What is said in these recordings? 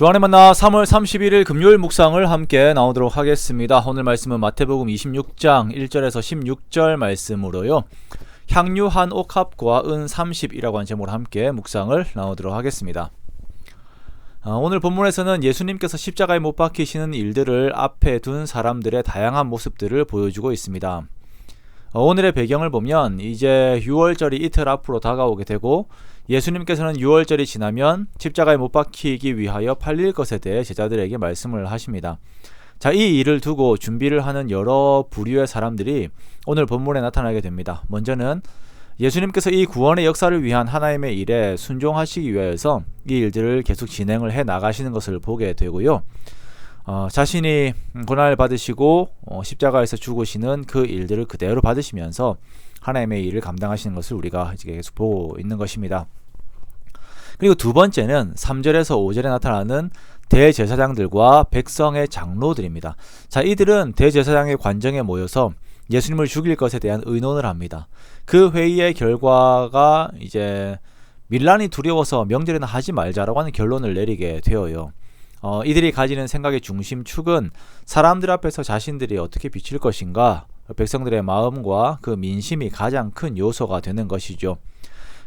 주안의 만나 3월 31일 금요일 묵상을 함께 나오도록 하겠습니다. 오늘 말씀은 마태복음 26장 1절에서 16절 말씀으로요. 향유 한 옥합과 은 30이라고 하는 제목으로 함께 묵상을 나오도록 하겠습니다. 오늘 본문에서는 예수님께서 십자가에 못 박히시는 일들을 앞에 둔 사람들의 다양한 모습들을 보여주고 있습니다. 오늘의 배경을 보면 이제 6월절이 이틀 앞으로 다가오게 되고 예수님께서는 6월절이 지나면 십자가에 못 박히기 위하여 팔릴 것에 대해 제자들에게 말씀을 하십니다. 자, 이 일을 두고 준비를 하는 여러 부류의 사람들이 오늘 본문에 나타나게 됩니다. 먼저는 예수님께서 이 구원의 역사를 위한 하나님의 일에 순종하시기 위하여서 이 일들을 계속 진행을 해 나가시는 것을 보게 되고요. 자신이 고난을 받으시고 십자가에서 죽으시는 그 일들을 그대로 받으시면서 하나님의 일을 감당하시는 것을 우리가 이제 계속 보고 있는 것입니다. 그리고 두 번째는 3절에서 5절에 나타나는 대제사장들과 백성의 장로들입니다. 자, 이들은 대제사장의 관정에 모여서 예수님을 죽일 것에 대한 의논을 합니다. 그 회의의 결과가 이제 밀란이 두려워서 명절에는 하지 말자라고 하는 결론을 내리게 되어요. 이들이 가지는 생각의 중심축은 사람들 앞에서 자신들이 어떻게 비칠 것인가, 백성들의 마음과 그 민심이 가장 큰 요소가 되는 것이죠.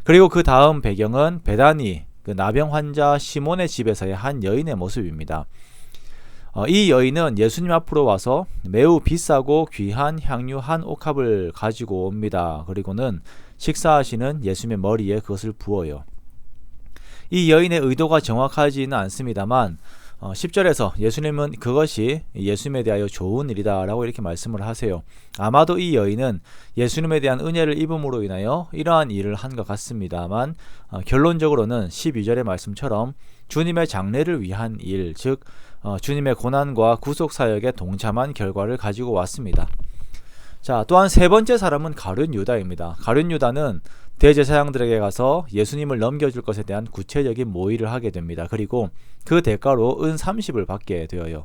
그리고 그 다음 배경은 베다니, 그 나병 환자 시몬의 집에서의 한 여인의 모습입니다. 이 여인은 예수님 앞으로 와서 매우 비싸고 귀한 향유 한 옥합을 가지고 옵니다. 그리고는 식사하시는 예수님의 머리에 그것을 부어요. 이 여인의 의도가 정확하지는 않습니다만 10절에서 예수님은 그것이 예수님에 대하여 좋은 일이다 라고 이렇게 말씀을 하세요. 아마도 이 여인은 예수님에 대한 은혜를 입음으로 인하여 이러한 일을 한 것 같습니다만 결론적으로는 12절의 말씀처럼 주님의 장례를 위한 일, 즉 주님의 고난과 구속사역에 동참한 결과를 가지고 왔습니다. 자, 또한 세 번째 사람은 가룟 유다입니다. 가룟 유다는 대제사장들에게 가서 예수님을 넘겨줄 것에 대한 구체적인 모의를 하게 됩니다. 그리고 그 대가로 은 30을 받게 되어요.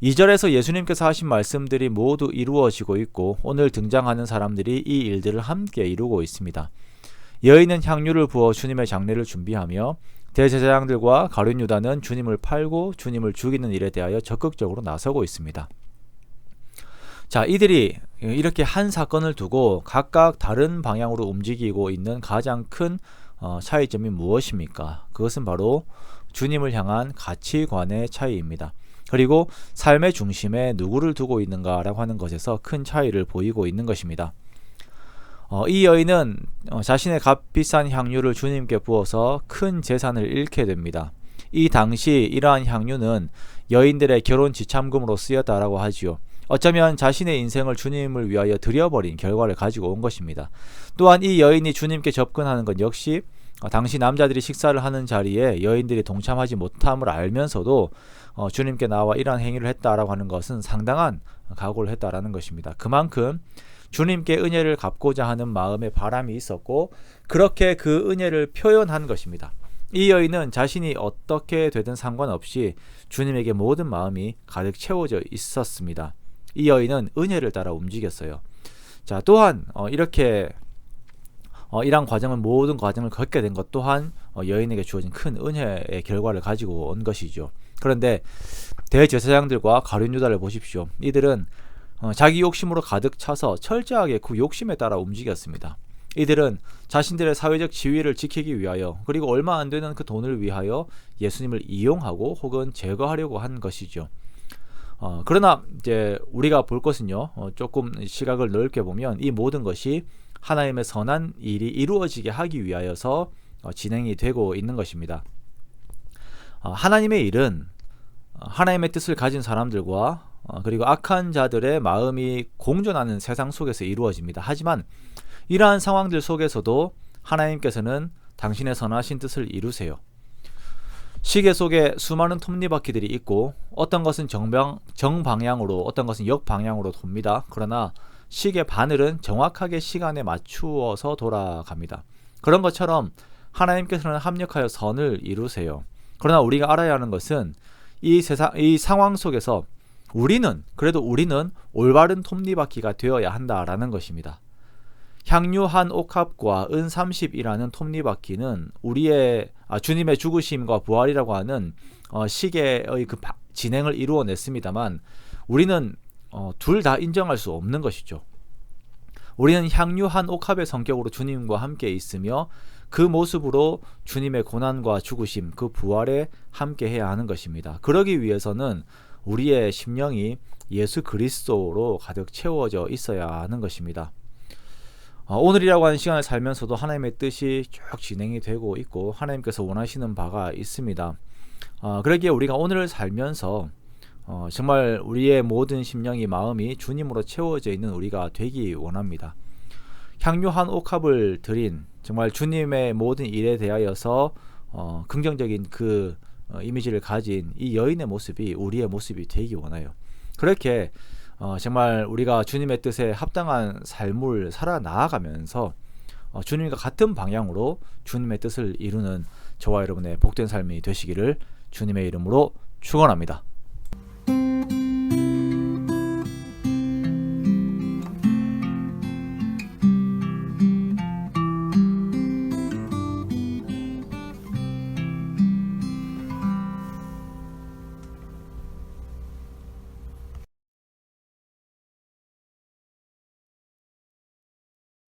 2절에서 예수님께서 하신 말씀들이 모두 이루어지고 있고 오늘 등장하는 사람들이 이 일들을 함께 이루고 있습니다. 여인은 향유를 부어 주님의 장례를 준비하며 대제사장들과 가룟 유다는 주님을 팔고 주님을 죽이는 일에 대하여 적극적으로 나서고 있습니다. 자, 이들이 이렇게 한 사건을 두고 각각 다른 방향으로 움직이고 있는 가장 큰 차이점이 무엇입니까? 그것은 바로 주님을 향한 가치관의 차이입니다. 그리고 삶의 중심에 누구를 두고 있는가라고 하는 것에서 큰 차이를 보이고 있는 것입니다. 이 여인은 자신의 값비싼 향유를 주님께 부어서 큰 재산을 잃게 됩니다. 이 당시 이러한 향유는 여인들의 결혼 지참금으로 쓰였다라고 하지요. 어쩌면 자신의 인생을 주님을 위하여 드려버린 결과를 가지고 온 것입니다. 또한 이 여인이 주님께 접근하는 것 역시 당시 남자들이 식사를 하는 자리에 여인들이 동참하지 못함을 알면서도 주님께 나와 이러한 행위를 했다라고 하는 것은 상당한 각오를 했다라는 것입니다. 그만큼 주님께 은혜를 갚고자 하는 마음의 바람이 있었고 그렇게 그 은혜를 표현한 것입니다. 이 여인은 자신이 어떻게 되든 상관없이 주님에게 모든 마음이 가득 채워져 있었습니다. 이 여인은 은혜를 따라 움직였어요. 자, 또한 이렇게 이러한 과정은 모든 과정을 겪게 된 것 또한 여인에게 주어진 큰 은혜의 결과를 가지고 온 것이죠. 그런데 대제사장들과 가룟 유다를 보십시오. 이들은 자기 욕심으로 가득 차서 철저하게 그 욕심에 따라 움직였습니다. 이들은 자신들의 사회적 지위를 지키기 위하여 그리고 얼마 안 되는 그 돈을 위하여 예수님을 이용하고 혹은 제거하려고 한 것이죠. 그러나 이제 우리가 볼 것은요, 조금 시각을 넓게 보면 이 모든 것이 하나님의 선한 일이 이루어지게 하기 위하여서 진행이 되고 있는 것입니다. 하나님의 일은 하나님의 뜻을 가진 사람들과 그리고 악한 자들의 마음이 공존하는 세상 속에서 이루어집니다. 하지만 이러한 상황들 속에서도 하나님께서는 당신의 선하신 뜻을 이루세요. 시계 속에 수많은 톱니바퀴들이 있고 어떤 것은 정방향으로 어떤 것은 역방향으로 돕니다. 그러나 시계 바늘은 정확하게 시간에 맞추어서 돌아갑니다. 그런 것처럼 하나님께서는 합력하여 선을 이루세요. 그러나 우리가 알아야 하는 것은 이 상황 속에서 우리는 올바른 톱니바퀴가 되어야 한다라는 것입니다. 향유 한 옥합과 은 30이라는 톱니바퀴는 주님의 죽으심과 부활이라고 하는 시계의 그 진행을 이루어냈습니다만 우리는 둘 다 인정할 수 없는 것이죠. 우리는 향유 한 옥합의 성격으로 주님과 함께 있으며 그 모습으로 주님의 고난과 죽으심, 그 부활에 함께 해야 하는 것입니다. 그러기 위해서는 우리의 심령이 예수 그리스도로 가득 채워져 있어야 하는 것입니다. 오늘이라고 하는 시간을 살면서도 하나님의 뜻이 쭉 진행이 되고 있고 하나님께서 원하시는 바가 있습니다. 그러기에 우리가 오늘을 살면서 정말 우리의 모든 심령이 마음이 주님으로 채워져 있는 우리가 되기 원합니다. 향유 한 옥합을 드린 정말 주님의 모든 일에 대하여서 긍정적인 그 이미지를 가진 이 여인의 모습이 우리의 모습이 되기 원해요. 그렇게 정말 우리가 주님의 뜻에 합당한 삶을 살아 나아가면서 주님과 같은 방향으로 주님의 뜻을 이루는 저와 여러분의 복된 삶이 되시기를 주님의 이름으로 축원합니다.